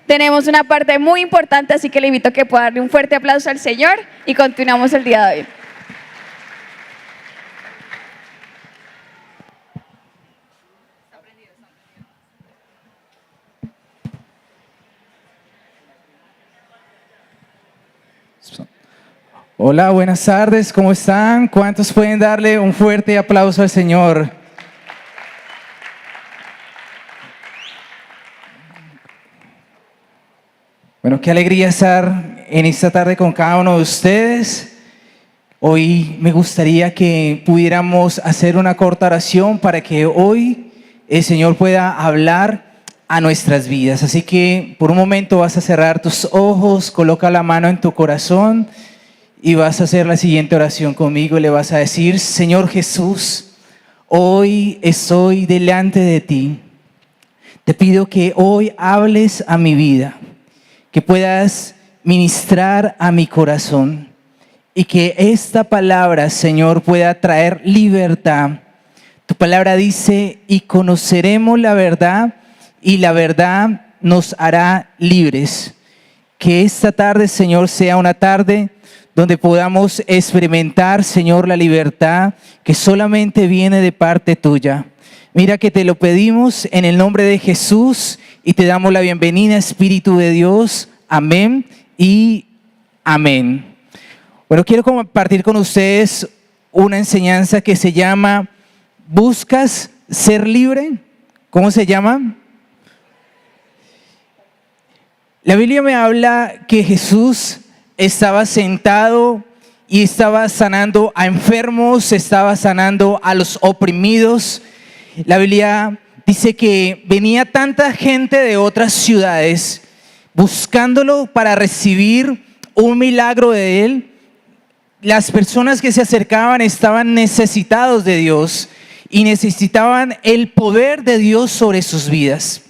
Tenemos una parte muy importante, así que le invito a que pueda darle un fuerte aplauso al Señor y continuamos el día de hoy. Hola, buenas tardes, ¿cómo están? ¿Cuántos pueden darle un fuerte aplauso al Señor? Bueno, qué alegría estar en esta tarde con cada uno de ustedes. Hoy me gustaría que pudiéramos hacer una corta oración para que hoy el Señor pueda hablar a nuestras vidas. Así que por un momento vas a cerrar tus ojos, coloca la mano en tu corazón y vas a hacer la siguiente oración conmigo y le vas a decir: Señor Jesús, hoy estoy delante de ti. Te pido que hoy hables a mi vida, que puedas ministrar a mi corazón y que esta palabra, Señor, pueda traer libertad. Tu palabra dice: y conoceremos la verdad y la verdad nos hará libres. Que esta tarde, Señor, sea una tarde donde podamos experimentar, Señor, la libertad que solamente viene de parte tuya. Mira que te lo pedimos en el nombre de Jesús y te damos la bienvenida, Espíritu de Dios. Amén y amén. Bueno, quiero compartir con ustedes una enseñanza que se llama ¿Buscas ser libre? ¿Cómo se llama? La Biblia me habla que Jesús estaba sentado y estaba sanando a enfermos, estaba sanando a los oprimidos. La Biblia dice que venía tanta gente de otras ciudades buscándolo para recibir un milagro de él. Las personas que se acercaban estaban necesitados de Dios y necesitaban el poder de Dios sobre sus vidas.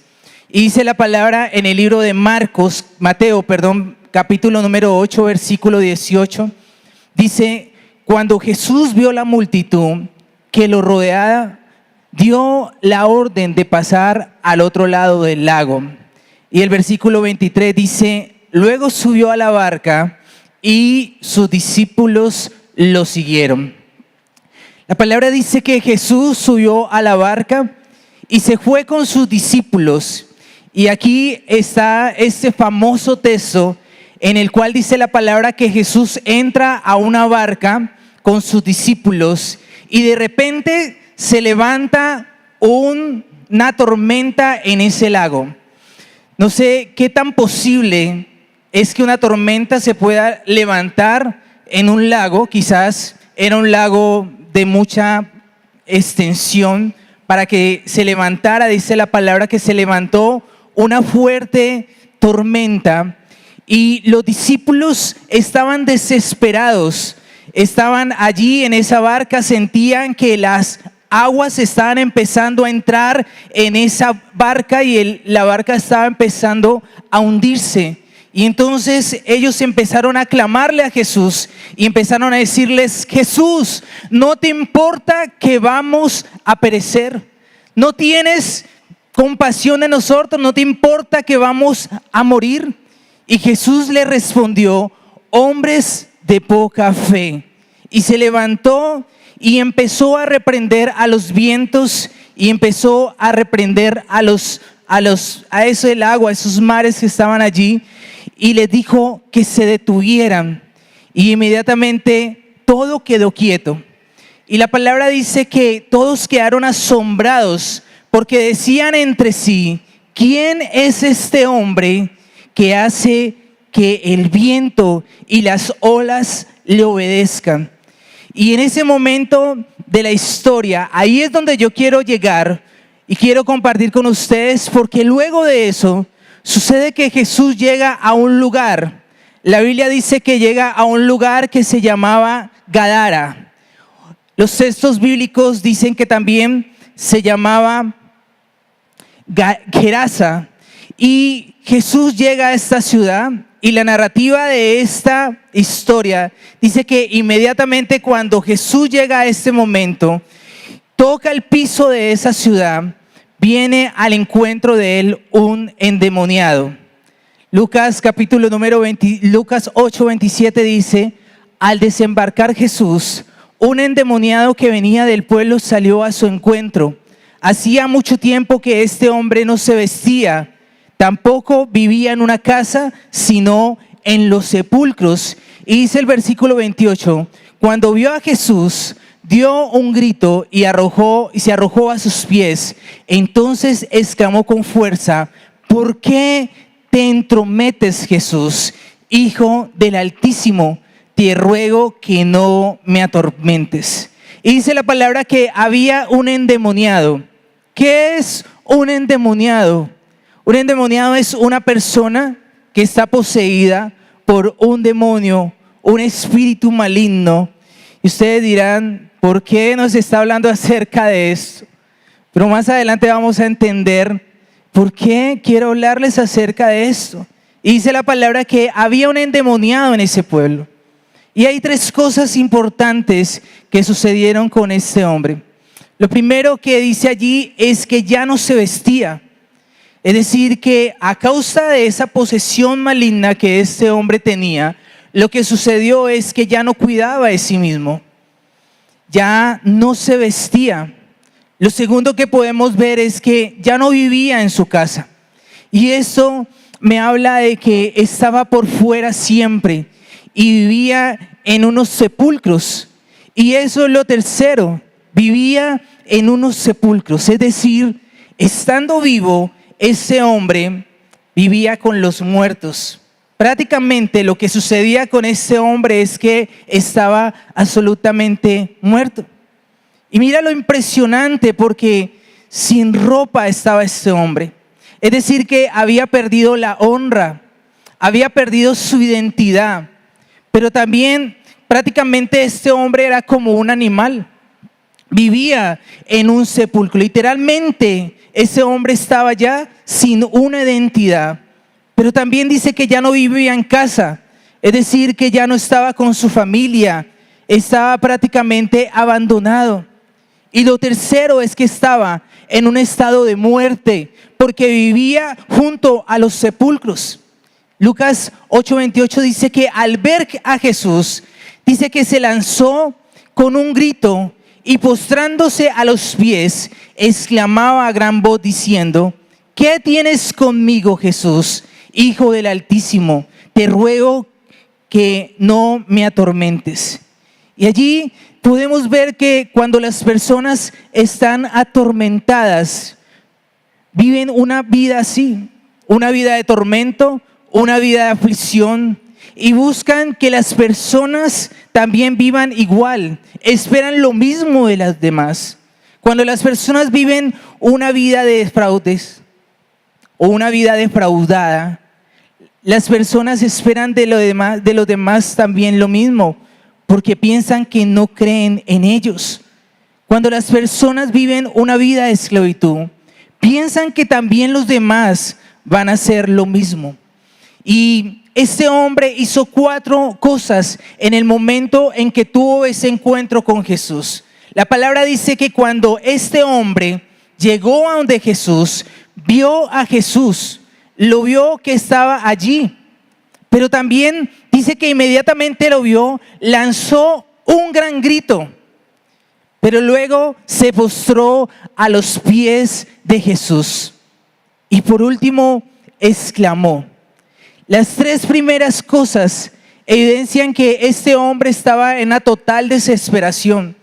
Y dice la palabra en el libro de Mateo, capítulo número 8, versículo 18, dice: cuando Jesús vio la multitud que lo rodeaba, dio la orden de pasar al otro lado del lago. Y el versículo 23 dice: luego subió a la barca y sus discípulos lo siguieron. La palabra dice que Jesús subió a la barca y se fue con sus discípulos. Y aquí está este famoso texto en el cual dice la palabra que Jesús entra a una barca con sus discípulos y de repente se levanta una tormenta en ese lago. No sé qué tan posible es que una tormenta se pueda levantar en un lago. Quizás era un lago de mucha extensión. Para que se levantara, dice la palabra que se levantó una fuerte tormenta y los discípulos estaban desesperados. Estaban allí en esa barca, sentían que las aguas estaban empezando a entrar en esa barca y la barca estaba empezando a hundirse. Y entonces ellos empezaron a clamarle a Jesús y empezaron a decirles: Jesús, ¿no te importa que vamos a perecer? ¿No tienes compasión de nosotros? ¿No te importa que vamos a morir? Y Jesús le respondió: hombres de poca fe. Y se levantó y empezó a reprender a los vientos y empezó a reprender a eso del agua, a esos mares que estaban allí, y les dijo que se detuvieran. Y inmediatamente todo quedó quieto. Y la palabra dice que todos quedaron asombrados porque decían entre sí: ¿quién es este hombre que hace que el viento y las olas le obedezcan? Y en ese momento de la historia, ahí es donde yo quiero llegar y quiero compartir con ustedes, porque luego de eso sucede que Jesús llega a un lugar. La Biblia dice que llega a un lugar que se llamaba Gadara. Los textos bíblicos dicen que también se llamaba Gerasa. Y Jesús llega a esta ciudad y la narrativa de esta historia dice que inmediatamente cuando Jesús llega a este momento, toca el piso de esa ciudad, viene al encuentro de él un endemoniado. Lucas 8:27 dice: al desembarcar Jesús, un endemoniado que venía del pueblo salió a su encuentro. Hacía mucho tiempo que este hombre no se vestía, tampoco vivía en una casa, sino en los sepulcros. Y dice el versículo 28, cuando vio a Jesús, dio un grito y se arrojó a sus pies. Entonces exclamó con fuerza: ¿por qué te entrometes, Jesús, Hijo del Altísimo? Te ruego que no me atormentes. Y dice la palabra que había un endemoniado. ¿Qué es un endemoniado? Un endemoniado es una persona que está poseída por un demonio, un espíritu maligno. Y ustedes dirán, ¿por qué nos está hablando acerca de esto? Pero más adelante vamos a entender por qué quiero hablarles acerca de esto. Y dice la palabra que había un endemoniado en ese pueblo. Y hay tres cosas importantes que sucedieron con este hombre. Lo primero que dice allí es que ya no se vestía. Es decir, que a causa de esa posesión maligna que este hombre tenía, lo que sucedió es que ya no cuidaba de sí mismo. Ya no se vestía. Lo segundo que podemos ver es que ya no vivía en su casa. Y eso me habla de que estaba por fuera siempre y vivía en unos sepulcros. Y eso es lo tercero, vivía en unos sepulcros. Es decir, estando vivo, ese hombre vivía con los muertos. Prácticamente lo que sucedía con ese hombre es que estaba absolutamente muerto. Y mira lo impresionante, porque sin ropa estaba este hombre. Es decir, que había perdido la honra, había perdido su identidad, pero también prácticamente este hombre era como un animal. Vivía en un sepulcro. Literalmente ese hombre estaba ya sin una identidad. Pero también dice que ya no vivía en casa. Es decir, que ya no estaba con su familia. Estaba prácticamente abandonado. Y lo tercero es que estaba en un estado de muerte, porque vivía junto a los sepulcros. Lucas 8:28 dice que al ver a Jesús, dice que se lanzó con un grito y postrándose a los pies, exclamaba a gran voz diciendo: ¿qué tienes conmigo, Jesús, Hijo del Altísimo? Te ruego que no me atormentes. Y allí podemos ver que cuando las personas están atormentadas, viven una vida así, una vida de tormento, una vida de aflicción, y buscan que las personas también vivan igual, esperan lo mismo de las demás. Cuando las personas viven una vida de fraudes o una vida defraudada, las personas esperan de los demás también lo mismo, porque piensan que no creen en ellos. Cuando las personas viven una vida de esclavitud, piensan que también los demás van a hacer lo mismo. Y este hombre hizo 4 cosas en el momento en que tuvo ese encuentro con Jesús. La palabra dice que cuando este hombre llegó a donde Jesús, vio a Jesús, lo vio que estaba allí, pero también dice que inmediatamente lo vio, lanzó un gran grito, pero luego se postró a los pies de Jesús. Y por último, exclamó. Las 3 primeras cosas evidencian que este hombre estaba en una total desesperación.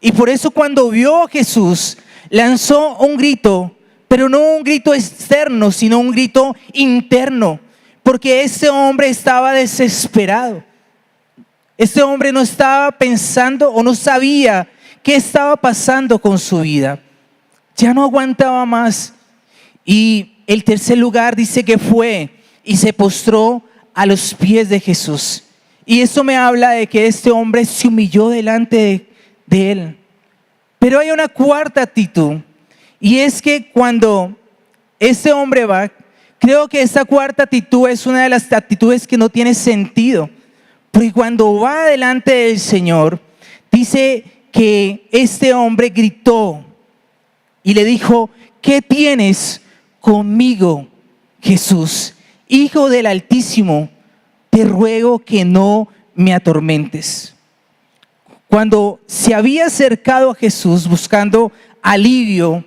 Y por eso cuando vio a Jesús, lanzó un grito, pero no un grito externo, sino un grito interno. Porque este hombre estaba desesperado. Este hombre no estaba pensando o no sabía qué estaba pasando con su vida. Ya no aguantaba más. Y el tercer lugar dice que fue y se postró a los pies de Jesús. Y eso me habla de que este hombre se humilló delante de él. Pero hay una cuarta actitud, y es que cuando este hombre va, creo que esta cuarta actitud es una de las actitudes que no tiene sentido, porque cuando va delante del Señor, dice que este hombre gritó y le dijo: ¿qué tienes conmigo, Jesús? Hijo del Altísimo, te ruego que no me atormentes. Cuando se había acercado a Jesús buscando alivio,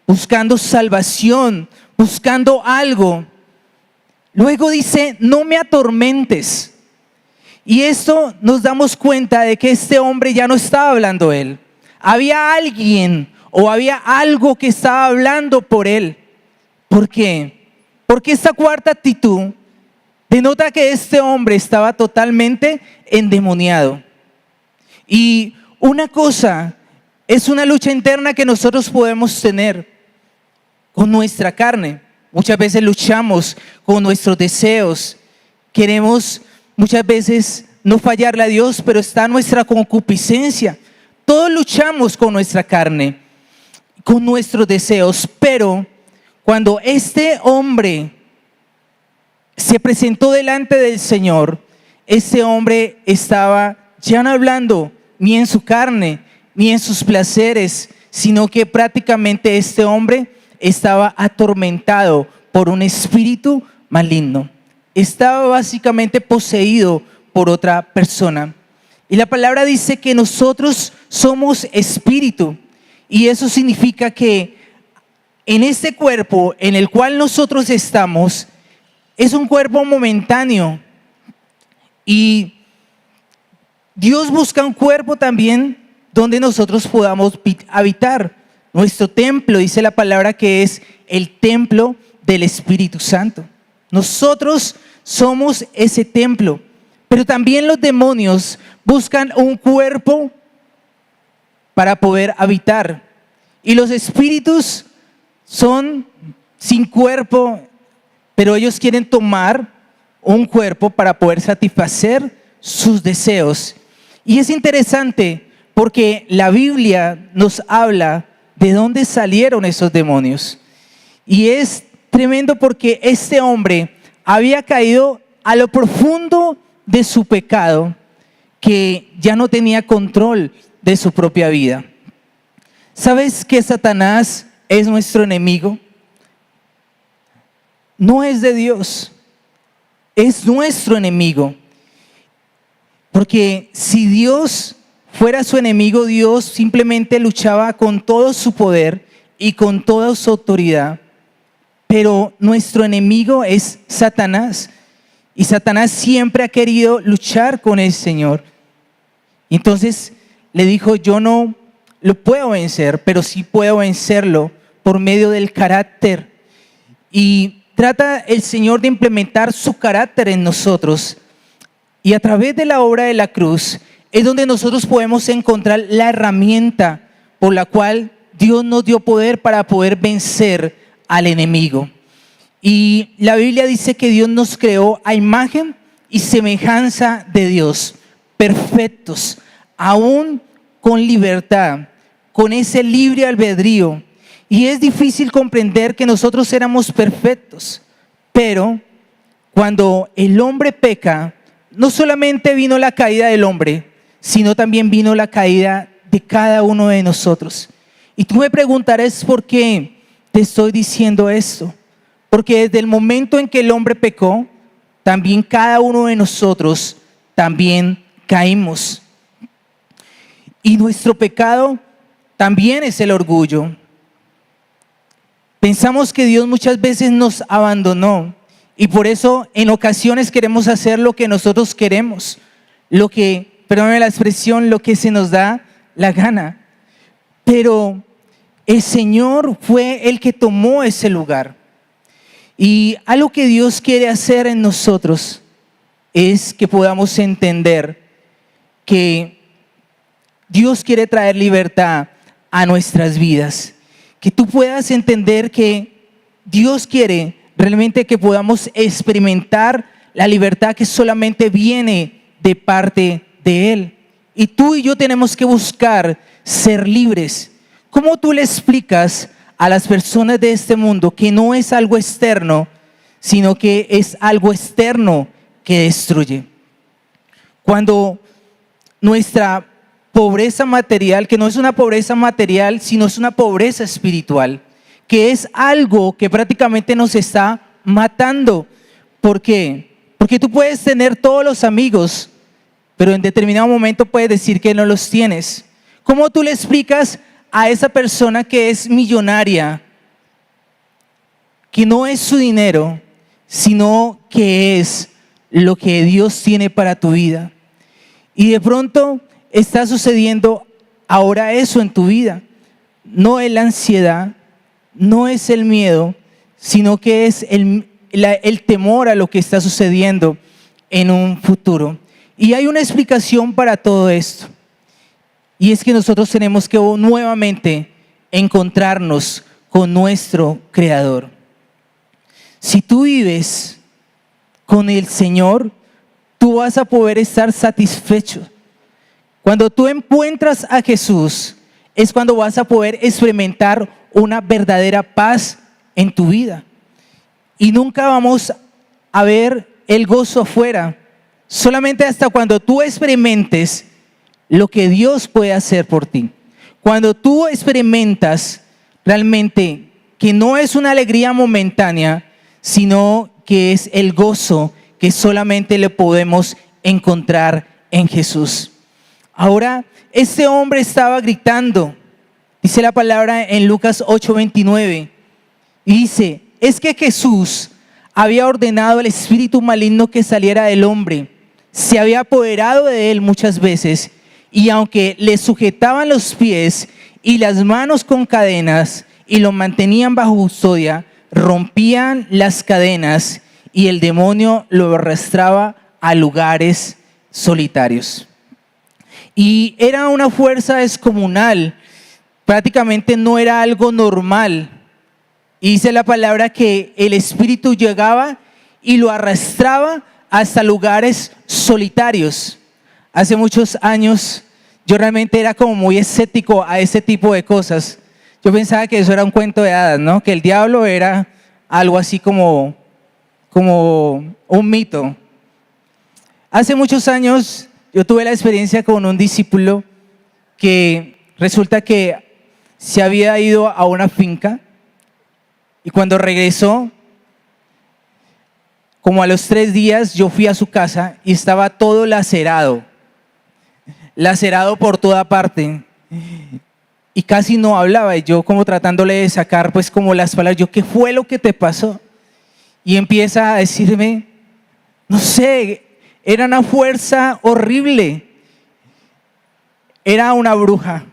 buscando salvación, buscando algo, luego dice, no me atormentes. Y esto nos damos cuenta de que este hombre ya no estaba hablando él. Había alguien o había algo que estaba hablando por él. ¿Por qué? Porque esta cuarta actitud denota que este hombre estaba totalmente endemoniado. Y una cosa es una lucha interna que nosotros podemos tener con nuestra carne. Muchas veces luchamos con nuestros deseos. Queremos muchas veces no fallarle a Dios, pero está nuestra concupiscencia. Todos luchamos con nuestra carne, con nuestros deseos, pero cuando este hombre se presentó delante del Señor, este hombre estaba ya no hablando ni en su carne, ni en sus placeres, sino que prácticamente este hombre estaba atormentado por un espíritu maligno. Estaba básicamente poseído por otra persona. Y la palabra dice que nosotros somos espíritu. Y eso significa que en este cuerpo en el cual nosotros estamos, es un cuerpo momentáneo. Y Dios busca un cuerpo también donde nosotros podamos habitar. Nuestro templo, dice la palabra, que es el templo del Espíritu Santo. Nosotros somos ese templo, pero también los demonios buscan un cuerpo para poder habitar. Y los espíritus son sin cuerpo, pero ellos quieren tomar un cuerpo para poder satisfacer sus deseos. Y es interesante porque la Biblia nos habla de dónde salieron esos demonios. Y es tremendo porque este hombre había caído a lo profundo de su pecado, que ya no tenía control de su propia vida. ¿Sabes que Satanás es nuestro enemigo? No es de Dios, es nuestro enemigo. Porque si Dios fuera su enemigo, Dios simplemente luchaba con todo su poder y con toda su autoridad. Pero nuestro enemigo es Satanás. Y Satanás siempre ha querido luchar con el Señor. Y entonces le dijo, yo no lo puedo vencer, pero sí puedo vencerlo por medio del carácter. Y trata el Señor de implementar su carácter en nosotros. Y a través de la obra de la cruz es donde nosotros podemos encontrar la herramienta por la cual Dios nos dio poder para poder vencer al enemigo. Y la Biblia dice que Dios nos creó a imagen y semejanza de Dios, perfectos, aún con libertad, con ese libre albedrío. Y es difícil comprender que nosotros éramos perfectos, pero cuando el hombre peca, no solamente vino la caída del hombre, sino también vino la caída de cada uno de nosotros. Y tú me preguntarás por qué te estoy diciendo esto. Porque desde el momento en que el hombre pecó, también cada uno de nosotros también caímos. Y nuestro pecado también es el orgullo. Pensamos que Dios muchas veces nos abandonó y por eso en ocasiones queremos hacer lo que nosotros queremos, lo que, perdóname la expresión, lo que se nos da la gana. Pero el Señor fue el que tomó ese lugar. Y algo que Dios quiere hacer en nosotros es que podamos entender que Dios quiere traer libertad a nuestras vidas. Que tú puedas entender que Dios quiere realmente que podamos experimentar la libertad que solamente viene de parte de Él. Y tú y yo tenemos que buscar ser libres. ¿Cómo tú le explicas a las personas de este mundo que no es algo externo, sino que es algo externo que destruye? Cuando nuestra pobreza material, que no es una pobreza material, sino es una pobreza espiritual, que es algo que prácticamente nos está matando. ¿Por qué? Porque tú puedes tener todos los amigos, pero en determinado momento puedes decir que no los tienes. ¿Cómo tú le explicas a esa persona que es millonaria que no es su dinero, sino que es lo que Dios tiene para tu vida? Y de pronto está sucediendo ahora eso en tu vida. No es la ansiedad, no es el miedo, sino que es el temor a lo que está sucediendo en un futuro. Y hay una explicación para todo esto. Y es que nosotros tenemos que nuevamente encontrarnos con nuestro Creador. Si tú vives con el Señor, tú vas a poder estar satisfecho. Cuando tú encuentras a Jesús, es cuando vas a poder experimentar una verdadera paz en tu vida. Y nunca vamos a ver el gozo afuera, solamente hasta cuando tú experimentes lo que Dios puede hacer por ti. Cuando tú experimentas realmente que no es una alegría momentánea, sino que es el gozo que solamente le podemos encontrar en Jesús. Ahora, este hombre estaba gritando, dice la palabra en Lucas 8:29, y dice, es que Jesús había ordenado al espíritu maligno que saliera del hombre, se había apoderado de él muchas veces, y aunque le sujetaban los pies y las manos con cadenas y lo mantenían bajo custodia, rompían las cadenas y el demonio lo arrastraba a lugares solitarios. Y era una fuerza descomunal, prácticamente no era algo normal. Y dice la palabra que el espíritu llegaba y lo arrastraba hasta lugares solitarios. Hace muchos años yo realmente era como muy escéptico a ese tipo de cosas. Yo pensaba que eso era un cuento de hadas, ¿no? Que el diablo era algo así como un mito. Hace muchos años yo tuve la experiencia con un discípulo que resulta que se había ido a una finca y cuando regresó, como a los 3 días, yo fui a su casa y estaba todo lacerado por toda parte. Y casi no hablaba, y yo como tratándole de sacar pues como las palabras, yo, ¿qué fue lo que te pasó? Y empieza a decirme, no sé, era una fuerza horrible, era una bruja,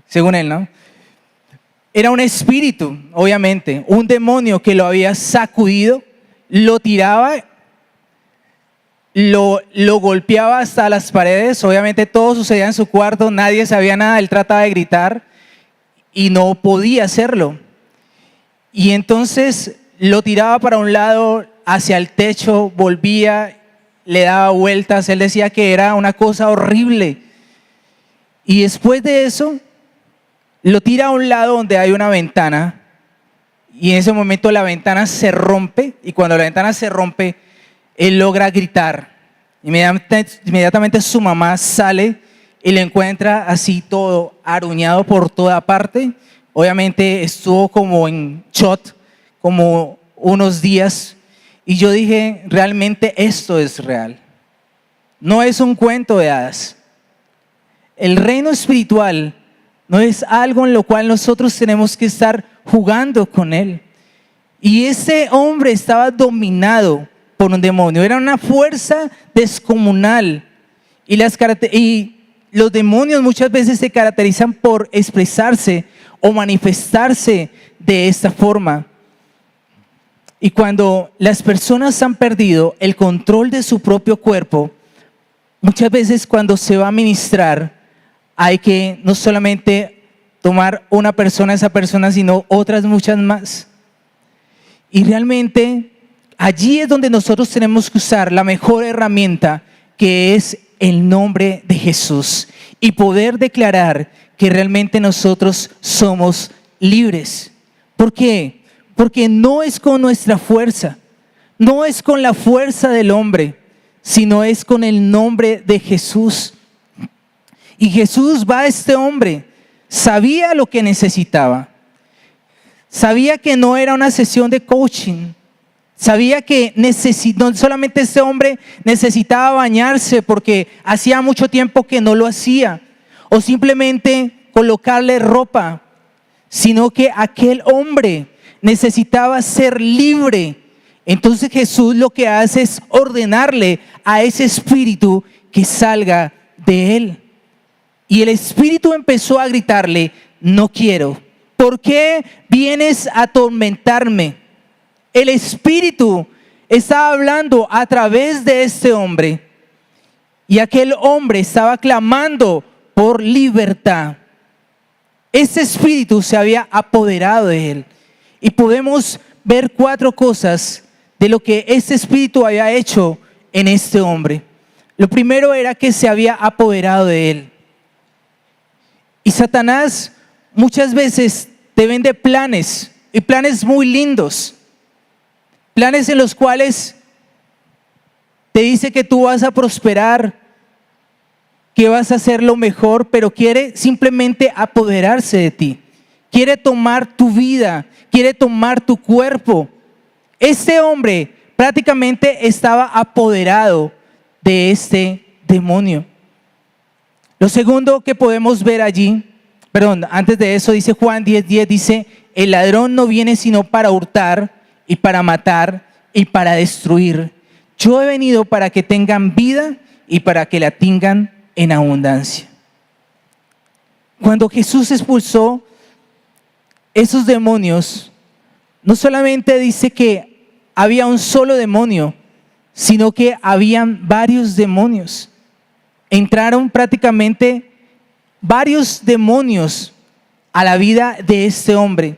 según él, ¿no? Era un espíritu, obviamente, un demonio que lo había sacudido, lo tiraba, lo golpeaba hasta las paredes. Obviamente todo sucedía en su cuarto, nadie sabía nada, él trataba de gritar y no podía hacerlo. Y entonces lo tiraba para un lado, hacia el techo, volvía, le daba vueltas, él decía que era una cosa horrible. Y después de eso, lo tira a un lado donde hay una ventana y en ese momento la ventana se rompe, y cuando la ventana se rompe, él logra gritar. Inmediatamente su mamá sale y le encuentra así todo aruñado por toda parte. Obviamente estuvo como en shock, como unos días, y yo dije, realmente esto es real. No es un cuento de hadas. El reino espiritual no es algo en lo cual nosotros tenemos que estar jugando con él. Y ese hombre estaba dominado por un demonio, era una fuerza descomunal. Y los demonios muchas veces se caracterizan por expresarse o manifestarse de esta forma. Y cuando las personas han perdido el control de su propio cuerpo, muchas veces cuando se va a ministrar, hay que no solamente tomar una persona, esa persona, sino otras muchas más. Y realmente allí es donde nosotros tenemos que usar la mejor herramienta, que es el nombre de Jesús, y poder declarar que realmente nosotros somos libres. ¿Por qué? Porque no es con nuestra fuerza, no es con la fuerza del hombre, sino es con el nombre de Jesús. Y Jesús va a este hombre, sabía lo que necesitaba. Sabía que no era una sesión de coaching. Sabía que no solamente este hombre necesitaba bañarse porque hacía mucho tiempo que no lo hacía, o simplemente colocarle ropa, sino que aquel hombre necesitaba ser libre. Entonces Jesús lo que hace es ordenarle a ese espíritu que salga de él. Y el espíritu empezó a gritarle: no quiero. ¿Por qué vienes a atormentarme? El espíritu estaba hablando a través de este hombre, y aquel hombre estaba clamando por libertad. Ese espíritu se había apoderado de él. Y podemos ver 4 cosas de lo que este espíritu había hecho en este hombre. Lo primero era que se había apoderado de él. Y Satanás muchas veces te vende planes, y planes muy lindos. Planes en los cuales te dice que tú vas a prosperar, que vas a hacer lo mejor, pero quiere simplemente apoderarse de ti. Quiere tomar tu vida, quiere tomar tu cuerpo. Este hombre prácticamente estaba apoderado de este demonio. Lo segundo que podemos ver allí, antes de eso dice Juan 10:10, dice: el ladrón no viene sino para hurtar y para matar y para destruir. Yo he venido para que tengan vida y para que la tengan en abundancia. Cuando Jesús expulsó esos demonios, no solamente dice que había un solo demonio, sino que habían varios demonios. Entraron prácticamente varios demonios a la vida de este hombre.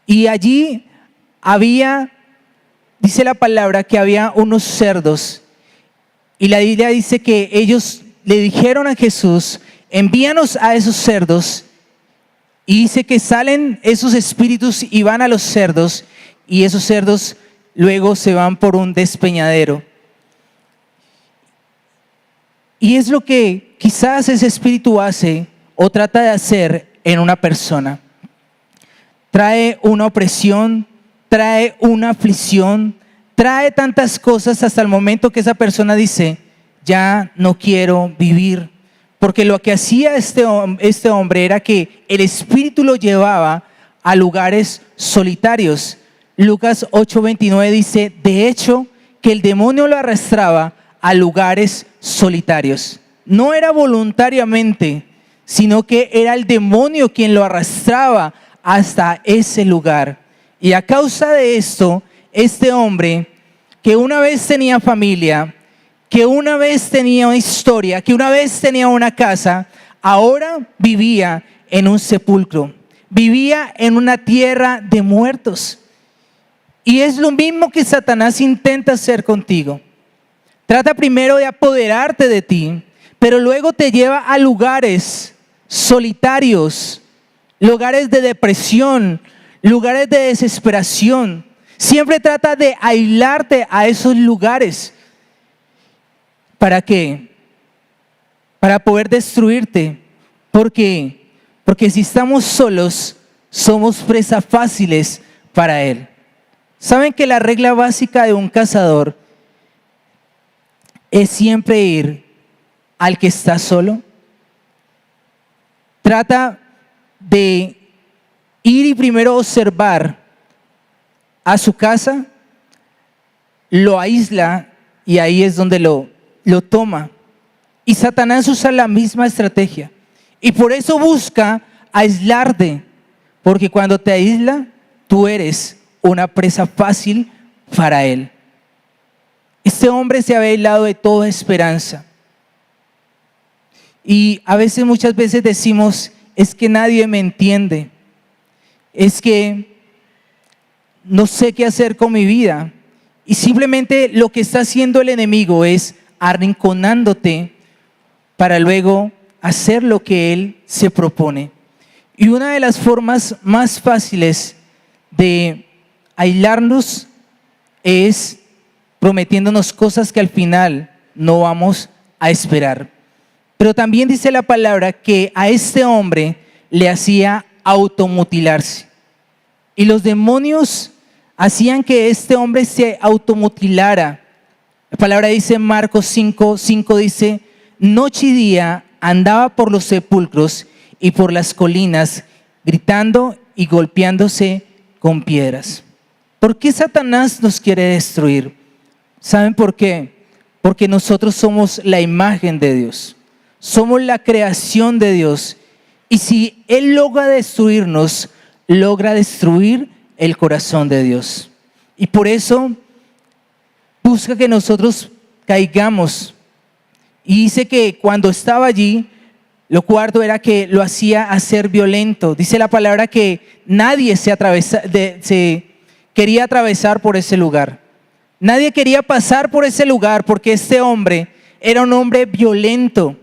Y allí dice la palabra que había unos cerdos. Y la Biblia dice que ellos le dijeron a Jesús: envíanos a esos cerdos. Y dice que salen esos espíritus y van a los cerdos, y esos cerdos luego se van por un despeñadero. Y es lo que quizás ese espíritu hace o trata de hacer en una persona. Trae una opresión, trae una aflicción, trae tantas cosas hasta el momento que esa persona dice: ya no quiero vivir. Porque lo que hacía este hombre era que el espíritu lo llevaba a lugares solitarios. Lucas 8:29 dice: de hecho, que el demonio lo arrastraba a lugares solitarios. No era voluntariamente, sino que era el demonio quien lo arrastraba hasta ese lugar. Y a causa de esto, este hombre, que una vez tenía familia, que una vez tenía una historia, que una vez tenía una casa, ahora vivía en un sepulcro, vivía en una tierra de muertos. Y es lo mismo que Satanás intenta hacer contigo. Trata primero de apoderarte de ti, pero luego te lleva a lugares solitarios, lugares de depresión, lugares de desesperación. Siempre trata de aislarte a esos lugares. ¿Para qué? Para poder destruirte. ¿Por qué? Porque si estamos solos, somos presas fáciles para él. ¿Saben que la regla básica de un cazador es siempre ir al que está solo? Trata de ir y primero observar a su casa, lo aísla y ahí es donde lo toma. Y Satanás usa la misma estrategia y por eso busca aislarte, porque cuando te aísla, tú eres una presa fácil para él. Este hombre se había aislado de toda esperanza. Y muchas veces decimos: es que nadie me entiende, es que no sé qué hacer con mi vida. Y simplemente lo que está haciendo el enemigo es arrinconándote para luego hacer lo que él se propone. Y una de las formas más fáciles de aislarnos es prometiéndonos cosas que al final no vamos a esperar. Pero también dice la palabra que a este hombre le hacía automutilarse. Y los demonios hacían que este hombre se automutilara. La palabra dice en Marcos 5:5 dice, noche y día andaba por los sepulcros y por las colinas, gritando y golpeándose con piedras. ¿Por qué Satanás nos quiere destruir? ¿Saben por qué? Porque nosotros somos la imagen de Dios. Somos la creación de Dios. Y si Él logra destruirnos, logra destruir el corazón de Dios. Y por eso busca que nosotros caigamos. Y dice que cuando estaba allí, lo cuarto era que lo hacía hacer violento. Dice la palabra que nadie se quería atravesar por ese lugar. Nadie quería pasar por ese lugar porque este hombre era un hombre violento.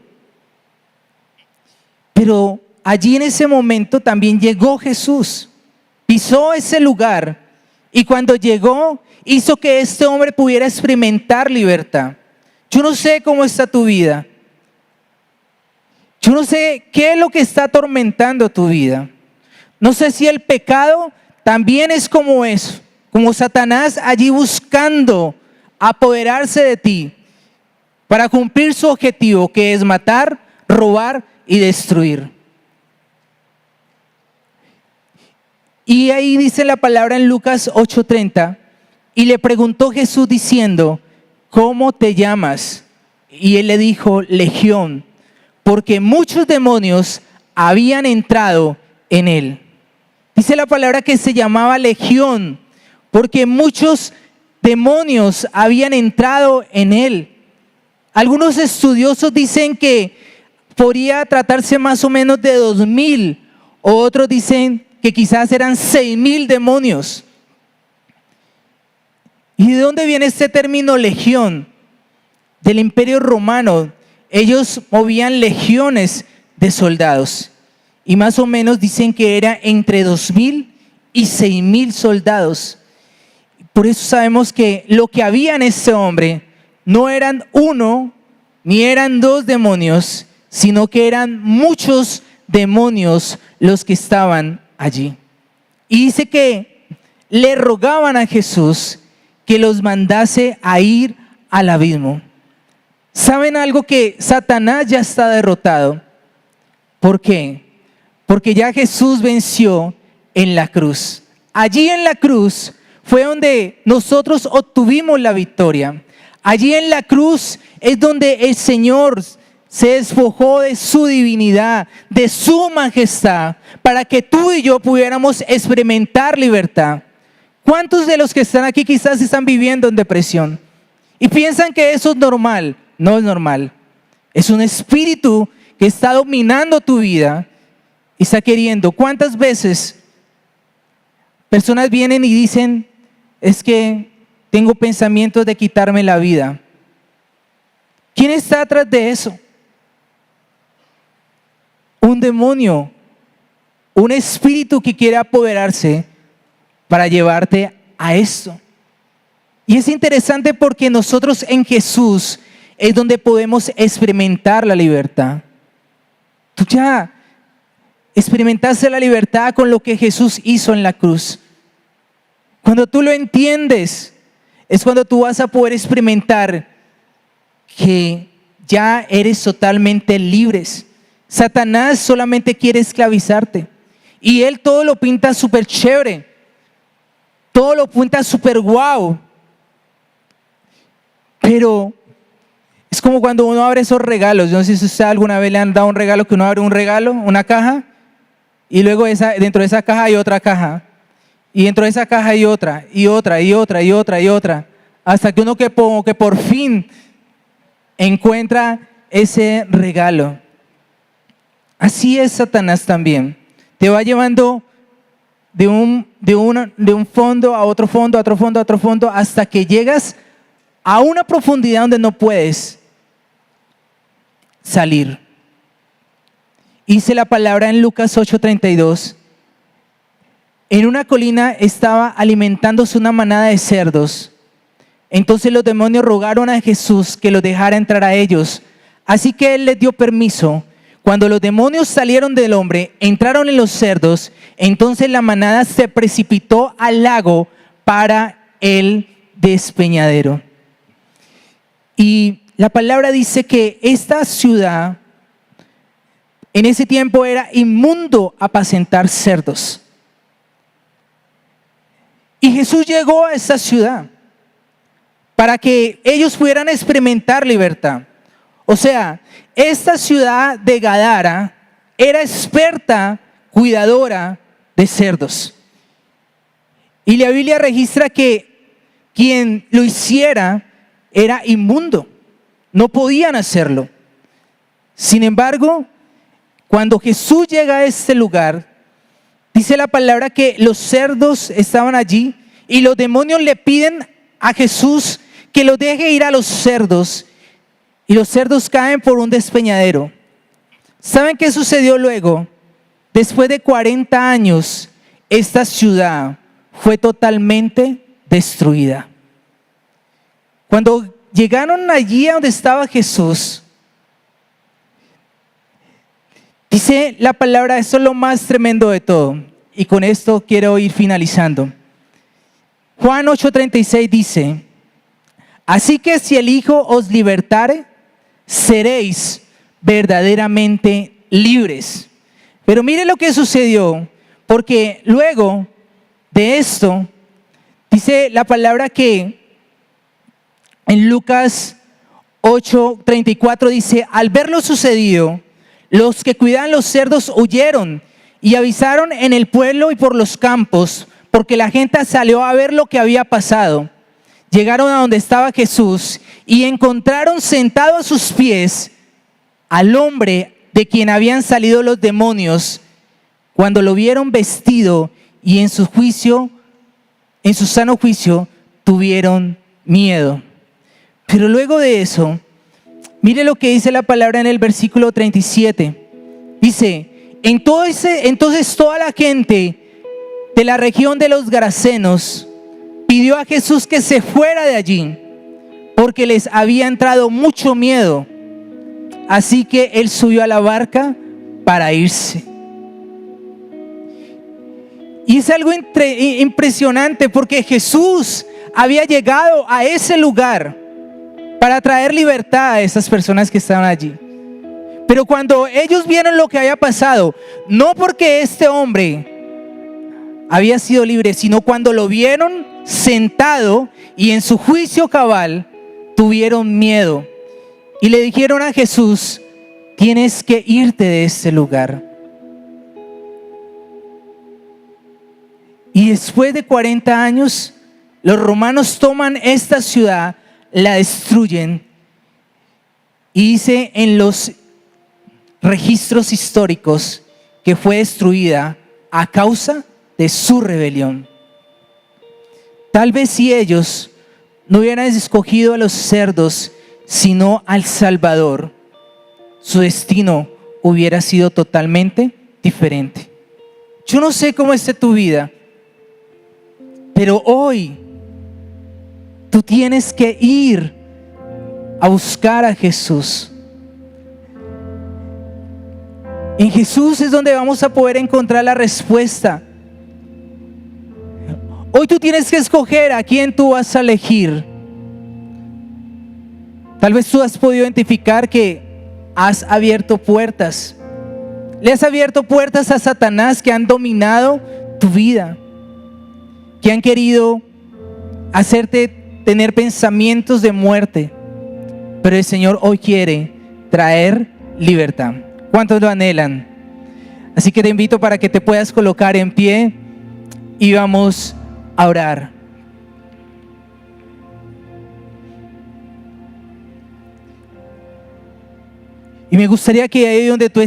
Pero allí en ese momento también llegó Jesús. Pisó ese lugar y cuando llegó hizo que este hombre pudiera experimentar libertad. Yo no sé cómo está tu vida. Yo no sé qué es lo que está atormentando tu vida. No sé si el pecado también es como eso, como Satanás allí buscando apoderarse de ti para cumplir su objetivo, que es matar, robar y destruir. Y ahí dice la palabra en Lucas 8:30, y le preguntó Jesús diciendo, ¿cómo te llamas? Y él le dijo, Legión, porque muchos demonios habían entrado en él. Dice la palabra que se llamaba Legión, porque muchos demonios habían entrado en él. Algunos estudiosos dicen que podría tratarse más o menos de 2,000, o otros dicen que quizás eran 6,000 demonios. ¿Y de dónde viene este término legión? Del Imperio Romano. Ellos movían legiones de soldados y más o menos dicen que era entre 2,000 y 6,000 soldados. Por eso sabemos que lo que había en este hombre no eran uno ni eran dos demonios, sino que eran muchos demonios los que estaban allí. Y dice que le rogaban a Jesús que los mandase a ir al abismo. ¿Saben algo? Que Satanás ya está derrotado. ¿Por qué? Porque ya Jesús venció en la cruz. Allí en la cruz fue donde nosotros obtuvimos la victoria. Allí en la cruz es donde el Señor se despojó de su divinidad, de su majestad, para que tú y yo pudiéramos experimentar libertad. ¿Cuántos de los que están aquí quizás están viviendo en depresión y piensan que eso es normal? No es normal. Es un espíritu que está dominando tu vida y está queriendo. ¿Cuántas veces personas vienen y dicen, es que tengo pensamientos de quitarme la vida? ¿Quién está atrás de eso? Un demonio, un espíritu que quiere apoderarse para llevarte a esto. Y es interesante porque nosotros en Jesús es donde podemos experimentar la libertad. Tú ya experimentaste la libertad con lo que Jesús hizo en la cruz. Cuando tú lo entiendes, es cuando tú vas a poder experimentar que ya eres totalmente libre. Satanás solamente quiere esclavizarte y él todo lo pinta súper chévere, todo lo pinta súper guau. Pero es como cuando uno abre esos regalos. Yo no sé si usted alguna vez le han dado un regalo, que uno abre un regalo, una caja, y luego dentro de esa caja hay otra caja, y dentro de esa caja hay otra, y otra, y otra, y otra, y otra, hasta que uno que por fin encuentra ese regalo. Así es Satanás también. Te va llevando de un fondo a otro fondo, a otro fondo, a otro fondo, hasta que llegas a una profundidad donde no puedes salir. Dice la palabra en Lucas 8:32. En una colina estaba alimentándose una manada de cerdos. Entonces los demonios rogaron a Jesús que los dejara entrar a ellos. Así que él les dio permiso. Cuando los demonios salieron del hombre, entraron en los cerdos, entonces la manada se precipitó al lago para el despeñadero. Y la palabra dice que esta ciudad en ese tiempo era inmundo apacentar cerdos. Y Jesús llegó a esta ciudad para que ellos pudieran experimentar libertad. O sea, esta ciudad de Gadara era experta, cuidadora de cerdos. Y la Biblia registra que quien lo hiciera era inmundo, no podían hacerlo. Sin embargo, cuando Jesús llega a este lugar, dice la palabra que los cerdos estaban allí y los demonios le piden a Jesús que los deje ir a los cerdos, y los cerdos caen por un despeñadero. ¿Saben qué sucedió luego? Después de 40 años, esta ciudad fue totalmente destruida. Cuando llegaron allí a donde estaba Jesús, dice la palabra, esto es lo más tremendo de todo, y con esto quiero ir finalizando. Juan 8:36 dice: así que si el Hijo os libertare, seréis verdaderamente libres. Pero mire lo que sucedió, porque luego de esto, dice la palabra que en Lucas 8:34 dice: al ver lo sucedido, los que cuidaban los cerdos huyeron y avisaron en el pueblo y por los campos, porque la gente salió a ver lo que había pasado. Llegaron a donde estaba Jesús y encontraron sentado a sus pies al hombre de quien habían salido los demonios. Cuando lo vieron vestido y en su juicio, en su sano juicio, tuvieron miedo. Pero luego de eso, mire lo que dice la palabra en el versículo 37. Dice: entonces toda la gente de la región de los Gerasenos pidió a Jesús que se fuera de allí, porque les había entrado mucho miedo. Así que él subió a la barca para irse. Y es algo impresionante, porque Jesús había llegado a ese lugar para traer libertad a esas personas que estaban allí. Pero cuando ellos vieron lo que había pasado, no porque este hombre había sido libre, sino cuando lo vieron sentado y en su juicio cabal, tuvieron miedo y le dijeron a Jesús: tienes que irte de este lugar. Y después de 40 años, los romanos toman esta ciudad, la destruyen, y dice en los registros históricos que fue destruida a causa de su rebelión. Tal vez si ellos no hubieran escogido a los cerdos, sino al Salvador, su destino hubiera sido totalmente diferente. Yo no sé cómo esté tu vida, pero hoy tú tienes que ir a buscar a Jesús. En Jesús es donde vamos a poder encontrar la respuesta. Hoy tú tienes que escoger a quién tú vas a elegir. Tal vez tú has podido identificar que has abierto puertas. Le has abierto puertas a Satanás, que han dominado tu vida, que han querido hacerte tener pensamientos de muerte. Pero el Señor hoy quiere traer libertad. ¿Cuántos lo anhelan? Así que te invito para que te puedas colocar en pie y vamos a orar. Y me gustaría que ahí donde tú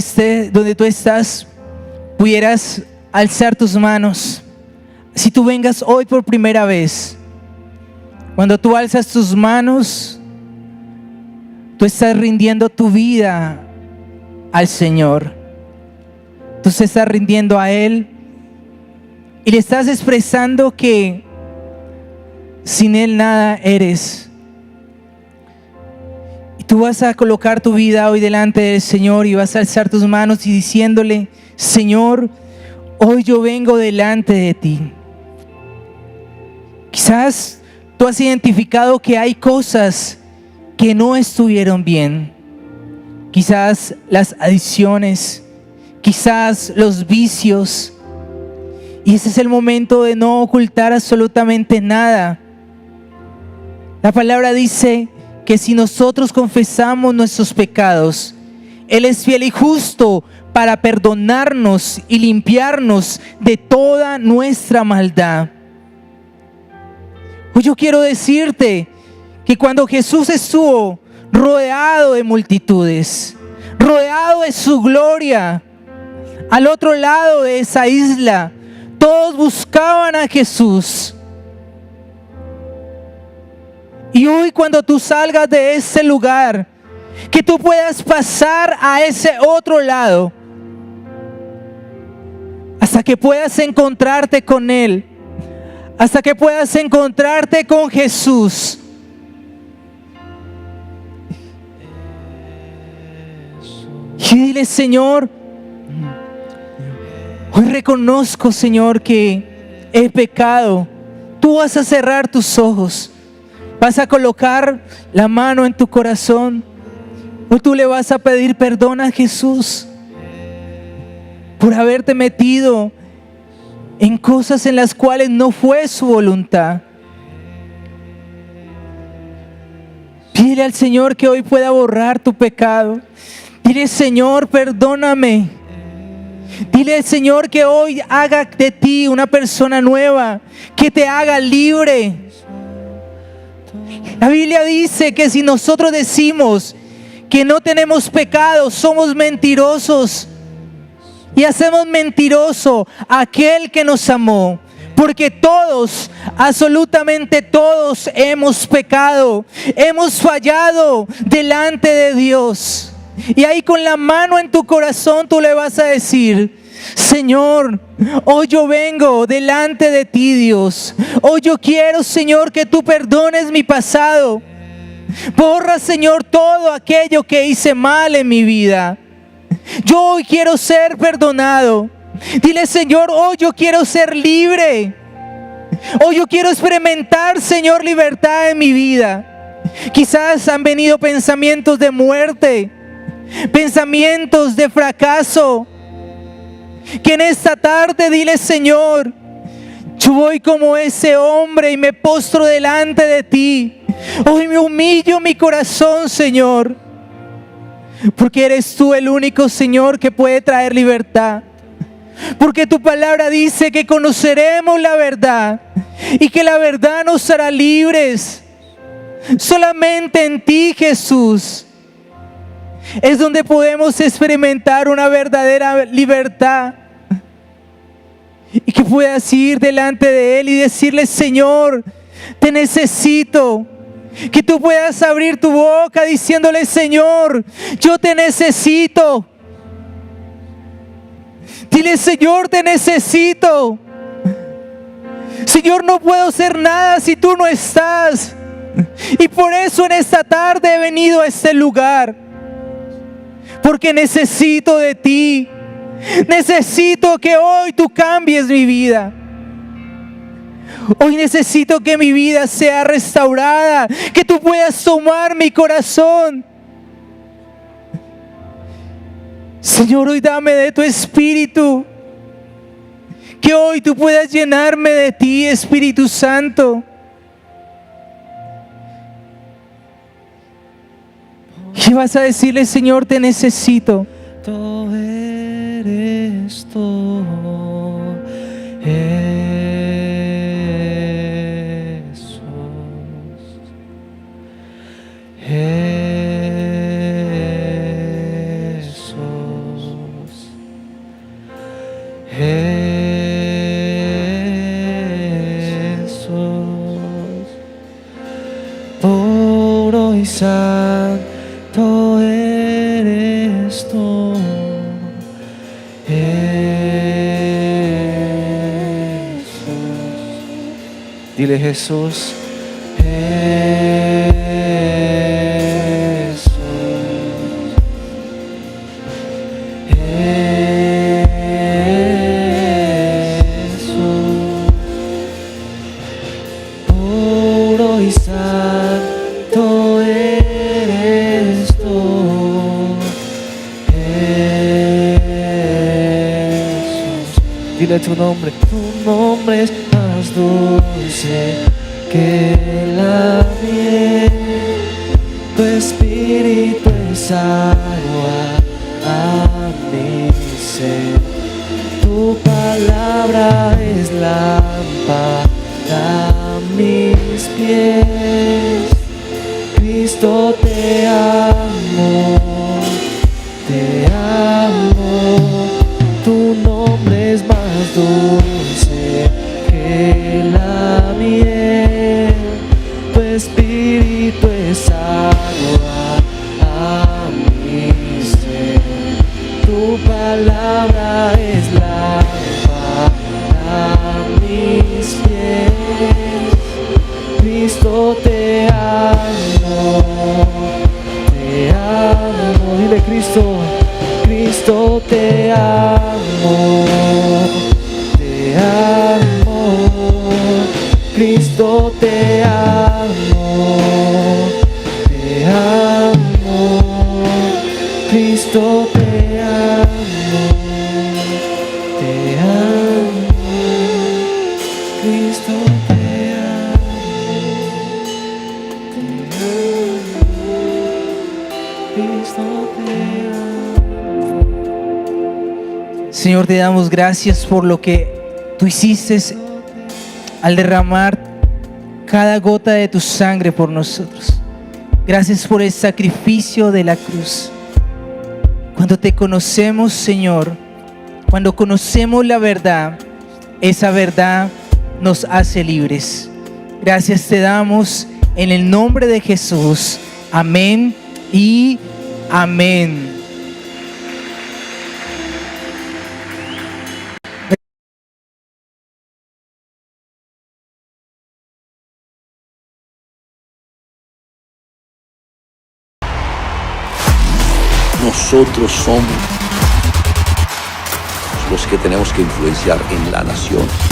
estás, pudieras alzar tus manos. Si tú vengas hoy por primera vez, cuando tú alzas tus manos, tú estás rindiendo tu vida al Señor. Tú se estás rindiendo a Él y le estás expresando que sin Él nada eres. Y tú vas a colocar tu vida hoy delante del Señor y vas a alzar tus manos y diciéndole: Señor, hoy yo vengo delante de ti. Quizás tú has identificado que hay cosas que no estuvieron bien. Quizás las adicciones, quizás los vicios. Y ese es el momento de no ocultar absolutamente nada. La palabra dice que si nosotros confesamos nuestros pecados, Él es fiel y justo para perdonarnos y limpiarnos de toda nuestra maldad. Hoy yo quiero decirte que cuando Jesús estuvo rodeado de multitudes, rodeado de su gloria, al otro lado de esa isla, todos buscaban a Jesús. Y hoy cuando tú salgas de ese lugar, que tú puedas pasar a ese otro lado, hasta que puedas encontrarte con Él, hasta que puedas encontrarte con Jesús. Y dile: Señor, hoy reconozco, Señor, que he pecado. Tú vas a cerrar tus ojos, vas a colocar la mano en tu corazón, o tú le vas a pedir perdón a Jesús por haberte metido en cosas en las cuales no fue su voluntad. Pídele al Señor que hoy pueda borrar tu pecado. Dile: Señor, perdóname. Dile al Señor que hoy haga de ti una persona nueva, que te haga libre. La Biblia dice que si nosotros decimos que no tenemos pecado, somos mentirosos y hacemos mentiroso a aquel que nos amó. Porque todos, absolutamente todos, hemos pecado, hemos fallado delante de Dios. Y ahí con la mano en tu corazón tú le vas a decir: Señor, hoy yo vengo delante de ti, Dios. Hoy yo quiero, Señor, que tú perdones mi pasado. Borra, Señor, todo aquello que hice mal en mi vida. Yo hoy quiero ser perdonado. Dile: Señor, hoy yo quiero ser libre. Hoy yo quiero experimentar, Señor, libertad en mi vida. Quizás han venido pensamientos de muerte, pensamientos de fracaso, que en esta tarde dile: Señor, yo voy como ese hombre y me postro delante de ti. Hoy me humillo mi corazón, Señor, porque eres tú el único, Señor, que puede traer libertad. Porque tu palabra dice que conoceremos la verdad y que la verdad nos hará libres. Solamente en ti, Jesús, es donde podemos experimentar una verdadera libertad. Y que puedas ir delante de Él y decirle: Señor, te necesito. Que tú puedas abrir tu boca diciéndole: Señor, yo te necesito. Dile: Señor, te necesito. Señor, no puedo hacer nada si tú no estás. Y por eso en esta tarde he venido a este lugar. Porque necesito de ti. Necesito que hoy tú cambies mi vida. Hoy necesito que mi vida sea restaurada. Que tú puedas tomar mi corazón. Señor, hoy dame de tu espíritu. Que hoy tú puedas llenarme de ti, Espíritu Santo. Y vas a decirle: Señor, te necesito. Tú eres tú, Jesús, puro y santo eres tú, Jesús. Dile: Jesús, Jesús. Dile tu nombre es más dulce que la miel. Tu espíritu es agua a mi ser. Tu palabra es lámpara a mis pies. Cristo te amo, te amo. Tu nombre es más dulce que la miel. Tu espíritu es agua a mi ser. Tu palabra es lámpara a mis pies. Cristo te amo, te amo. Dile Cristo, Cristo te amo, te amo. Cristo te amo, te amo. Cristo te amo, te amo. Cristo te amo, te amo. Cristo te amo. Señor, te damos gracias por lo que tú hiciste al derramar cada gota de tu sangre por nosotros. Gracias por el sacrificio de la cruz. Cuando te conocemos, Señor, cuando conocemos la verdad, esa verdad nos hace libres. Gracias te damos en el nombre de Jesús. Amén y amén. Nosotros somos los que tenemos que influenciar en la nación.